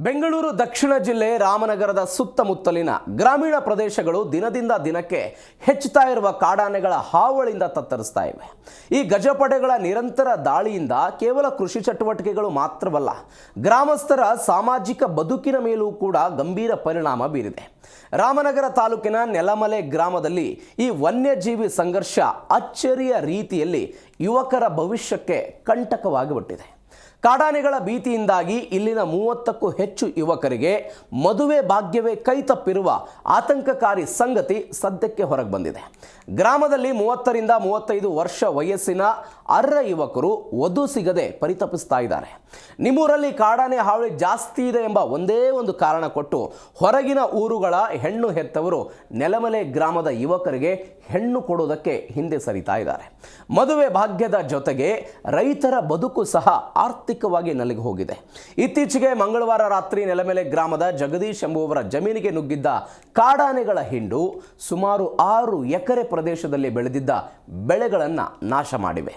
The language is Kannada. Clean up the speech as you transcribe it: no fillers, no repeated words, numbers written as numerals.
ಬೆಂಗಳೂರು ದಕ್ಷಿಣ ಜಿಲ್ಲೆ ರಾಮನಗರದ ಸುತ್ತಮುತ್ತಲಿನ ಗ್ರಾಮೀಣ ಪ್ರದೇಶಗಳು ದಿನದಿಂದ ದಿನಕ್ಕೆ ಹೆಚ್ಚುತ್ತಾ ಇರುವ ಕಾಡಾನೆಗಳ ಹಾವಳಿಯಿಂದ ತತ್ತರಿಸ್ತಾ ಇವೆ. ಈ ಗಜಪಡೆಗಳ ನಿರಂತರ ದಾಳಿಯಿಂದ ಕೇವಲ ಕೃಷಿ ಚಟುವಟಿಕೆಗಳು ಮಾತ್ರವಲ್ಲ, ಗ್ರಾಮಸ್ಥರ ಸಾಮಾಜಿಕ ಬದುಕಿನ ಮೇಲೂ ಕೂಡ ಗಂಭೀರ ಪರಿಣಾಮ ಬೀರಿದೆ. ರಾಮನಗರ ತಾಲೂಕಿನ ನೆಲಮಲೆ ಗ್ರಾಮದಲ್ಲಿ ಈ ವನ್ಯಜೀವಿ ಸಂಘರ್ಷ ಅಚ್ಚರಿಯ ರೀತಿಯಲ್ಲಿ ಯುವಕರ ಭವಿಷ್ಯಕ್ಕೆ ಕಂಟಕವಾಗಿಬಿಟ್ಟಿದೆ. ಕಾಡಾನೆಗಳ ಭೀತಿಯಿಂದಾಗಿ ಇಲ್ಲಿನ 30ಕ್ಕೂ ಹೆಚ್ಚು ಯುವಕರಿಗೆ ಮದುವೆ ಭಾಗ್ಯವೇ ಕೈತಪ್ಪಿರುವ ಆತಂಕಕಾರಿ ಸಂಗತಿ ಸದ್ಯಕ್ಕೆ ಹೊರಗೆ ಬಂದಿದೆ. ಗ್ರಾಮದಲ್ಲಿ 30ರಿಂದ 35 ವರ್ಷ ವಯಸ್ಸಿನ ಅರ್ಹ ಯುವಕರು ವಧು ಸಿಗದೆ ಪರಿತಪಿಸ್ತಾ ಇದ್ದಾರೆ. ನಿಮ್ಮೂರಲ್ಲಿ ಕಾಡಾನೆ ಹಾವಳಿ ಜಾಸ್ತಿ ಇದೆ ಎಂಬ ಒಂದೇ ಒಂದು ಕಾರಣ ಕೊಟ್ಟು ಹೊರಗಿನ ಊರುಗಳ ಹೆಣ್ಣು ಹೆತ್ತವರು ನೆಲಮಲೆ ಗ್ರಾಮದ ಯುವಕರಿಗೆ ಹೆಣ್ಣು ಕೊಡೋದಕ್ಕೆ ಹಿಂದೆ ಸರಿತಾ ಇದ್ದಾರೆ. ಮದುವೆ ಭಾಗ್ಯದ ಜೊತೆಗೆ ರೈತರ ಬದುಕು ಸಹ ಆರ್ಥಿಕವಾಗಿ ನಲಿಗೆ ಹೋಗಿದೆ. ಇತ್ತೀಚೆಗೆ ಮಂಗಳವಾರ ರಾತ್ರಿ ನೆಲಮಲೆ ಗ್ರಾಮದ ಜಗದೀಶ್ ಎಂಬುವವರ ಜಮೀನಿಗೆ ನುಗ್ಗಿದ್ದ ಕಾಡಾನೆಗಳ ಹಿಂಡು ಸುಮಾರು 6 ಎಕರೆ ಪ್ರದೇಶದಲ್ಲಿ ಬೆಳೆದಿದ್ದ ಬೆಳೆಗಳನ್ನು ನಾಶ ಮಾಡಿವೆ.